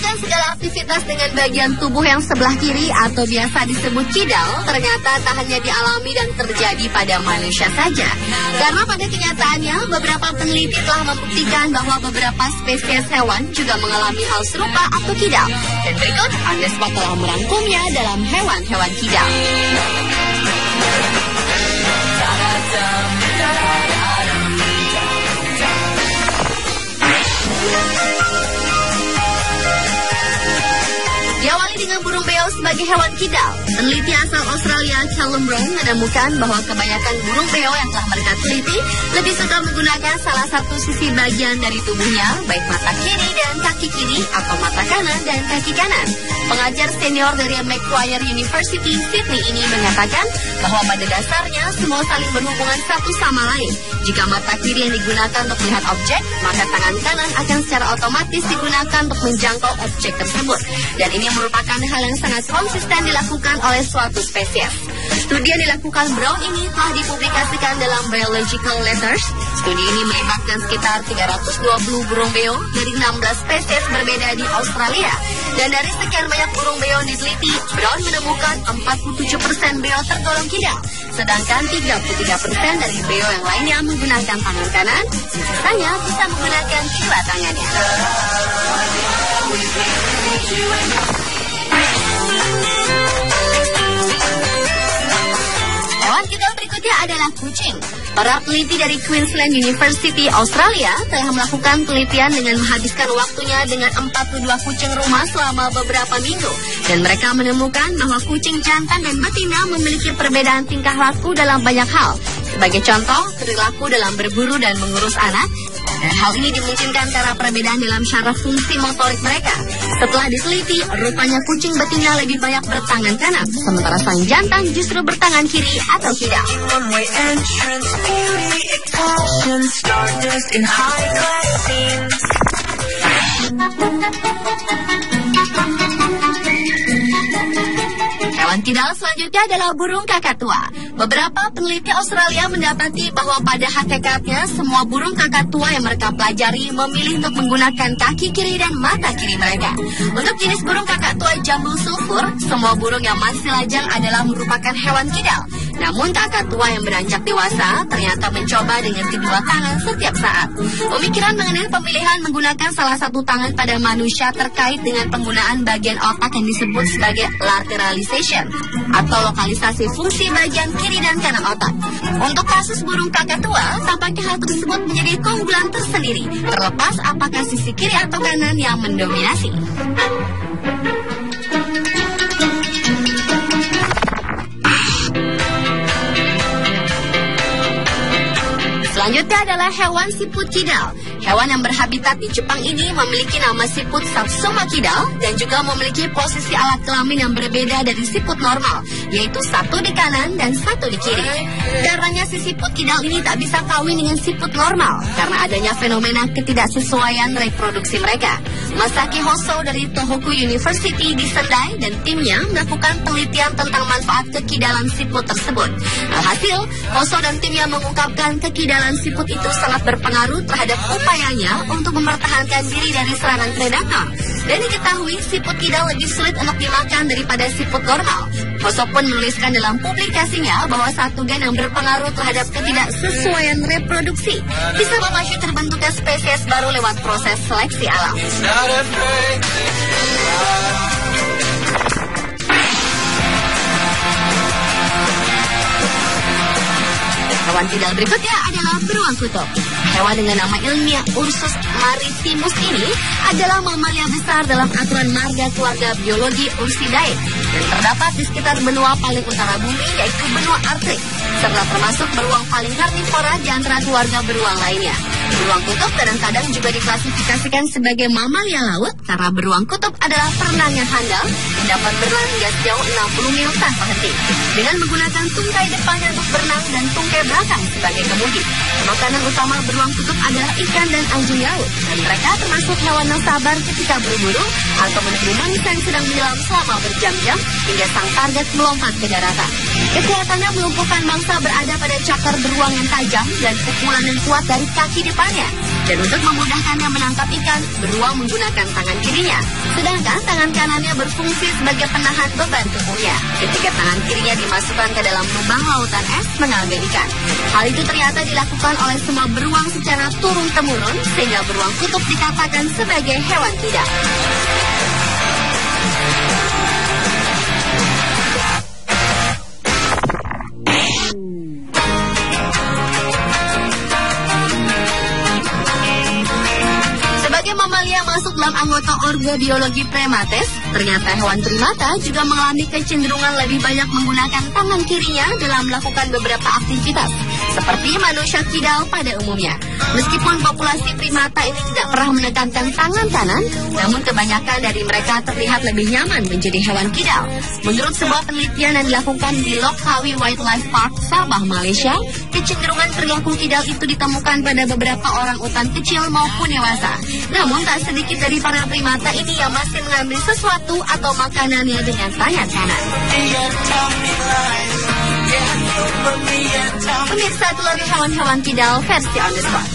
melakukan segala aktivitas dengan bagian tubuh yang sebelah kiri atau biasa disebut kidal ternyata tak hanya dialami dan terjadi pada manusia saja. Karena pada kenyataannya beberapa peneliti telah membuktikan bahwa beberapa spesies hewan juga mengalami hal serupa atau kidal. Dan berikut Andespa telah merangkumnya dalam hewan-hewan kidal. Diawali dengan burung beo sebagai hewan kidal. Peneliti asal Australia, Callum Brown, menemukan bahwa kebanyakan burung beo yang telah mereka teliti lebih suka menggunakan salah satu sisi bagian dari tubuhnya, baik mata kiri dan kaki kiri atau mata kanan dan kaki kanan. Pengajar senior dari Macquarie University, Sydney ini mengatakan bahwa pada dasarnya semua saling berhubungan satu sama lain. Jika mata kiri yang digunakan untuk melihat objek, maka tangan kanan akan secara otomatis digunakan untuk menjangkau objek tersebut. Dan ini merupakan hal yang sangat konsisten dilakukan oleh suatu spesies. Studi yang dilakukan Brown ini telah dipublikasikan dalam Biological Letters. Studi ini melibatkan sekitar 320 burung beo dari 16 spesies berbeda di Australia. Dan dari sekian banyak burung beo yang diteliti, Brown menemukan 47% beo tergolong kidal. Sedangkan 33% dari beo yang lainnya menggunakan tangan kanan, sisanya bisa menggunakan kedua tangannya. Hewan kidal berikutnya adalah kucing. Para peneliti dari Queensland University, Australia telah melakukan penelitian dengan menghabiskan waktunya dengan 42 kucing rumah selama beberapa minggu. Dan mereka menemukan bahwa kucing jantan dan betina memiliki perbedaan tingkah laku dalam banyak hal. Sebagai contoh, perilaku dalam berburu dan mengurus anak. Dan hal ini dimungkinkan karena perbedaan dalam syaraf fungsi motorik mereka. Setelah diteliti, rupanya kucing betina lebih banyak bertangan kanan, sementara sang jantan justru bertangan kiri atau kidal. Hewan kidal selanjutnya adalah burung kakatua. Beberapa peneliti Australia mendapati bahwa pada hakikatnya semua burung kakatua yang mereka pelajari memilih untuk menggunakan kaki kiri dan mata kiri mereka. Untuk jenis burung kakatua jambul sulfur, semua burung yang masih lajang adalah merupakan hewan kidal. Namun kakatua yang beranjak dewasa ternyata mencoba dengan kedua tangan setiap saat. Pemikiran mengenai pemilihan menggunakan salah satu tangan pada manusia terkait dengan penggunaan bagian otak yang disebut sebagai lateralization atau lokalisasi fungsi bagian kiri dan kanan otak. Untuk kasus burung kakatua, tampaknya hal tersebut menjadi keunggulan tersendiri, terlepas apakah sisi kiri atau kanan yang mendominasi. Selanjutnya adalah hewan siput kidal. Hewan yang berhabitat di Jepang ini memiliki nama siput Satsuma kidal dan juga memiliki posisi alat kelamin yang berbeda dari siput normal, yaitu satu di kanan dan satu di kiri. Karenanya si siput kidal ini tak bisa kawin dengan siput normal karena adanya fenomena ketidaksesuaian reproduksi mereka. Masaki Hoso dari Tohoku University di Sendai dan timnya melakukan penelitian tentang manfaat kekidalan siput tersebut. Alhasil, Hoso dan timnya mengungkapkan kekidalan siput itu sangat berpengaruh terhadap upayanya untuk mempertahankan diri dari serangan predator. Dan diketahui siput kidal lebih sulit untuk dimakan daripada siput normal. Hoso pun menuliskan dalam publikasinya bahwa satu gen yang berpengaruh terhadap ketidaksesuaian reproduksi bisa memacu terbentuknya spesies baru lewat proses seleksi alam. Hewan kidal berikutnya adalah beruang kutub. Hewan dengan nama ilmiah Ursus maritimus ini adalah mamalia besar dalam aturan marga keluarga biologi Ursidae dan terdapat di sekitar benua paling utara bumi, yaitu benua Arktik, serta termasuk beruang paling karnivora di antara keluarga beruang lainnya. Beruang kutub kadang-kadang juga diklasifikasikan sebagai mamalia laut karena beruang kutub adalah perenang yang handal dan dapat berenang hingga sejauh 60 mil tanpa henti. Dengan menggunakan tungkai depannya untuk berenang dan tungkai belakang digunakan sebagai kemudi. Makanan utama beruang kutub adalah ikan dan anjing laut, dan mereka termasuk hewan yang sabar ketika berburu atau menunggu mangsa yang sedang menyelam selama berjam-jam hingga sang target melompat ke daratan. Kekuatannya melumpuhkan mangsa berada pada cakar beruang yang tajam dan pukulan yang kuat dari kaki depannya. Dan untuk memudahkannya menangkap ikan, beruang menggunakan tangan kirinya, sedangkan tangan kanannya berfungsi sebagai penahan beban tubuhnya. Ketika tangan kirinya dimasukkan ke dalam lubang lautan es mengambil ikan. Hal itu ternyata dilakukan oleh semua beruang secara turun-temurun, sehingga beruang kutub dikatakan sebagai hewan kidal. Mamalia masuk dalam anggota ordo biologi primates, ternyata hewan primata juga mengalami kecenderungan lebih banyak menggunakan tangan kirinya dalam melakukan beberapa aktivitas, seperti manusia kidal pada umumnya. Meskipun populasi primata ini tidak pernah menekankan tangan kanan, namun kebanyakan dari mereka terlihat lebih nyaman menjadi hewan kidal. Menurut sebuah penelitian yang dilakukan di Lokhawi Wildlife Park, Sabah, Malaysia, kecenderungan perilaku kidal itu ditemukan pada beberapa orang utan kecil maupun dewasa. Namun tak sedikit dari para primata ini yang masih mengambil sesuatu atau makanannya dengan tangan kanan. Pemirsa, itu lagi hewan-hewan kidal versi on the spot.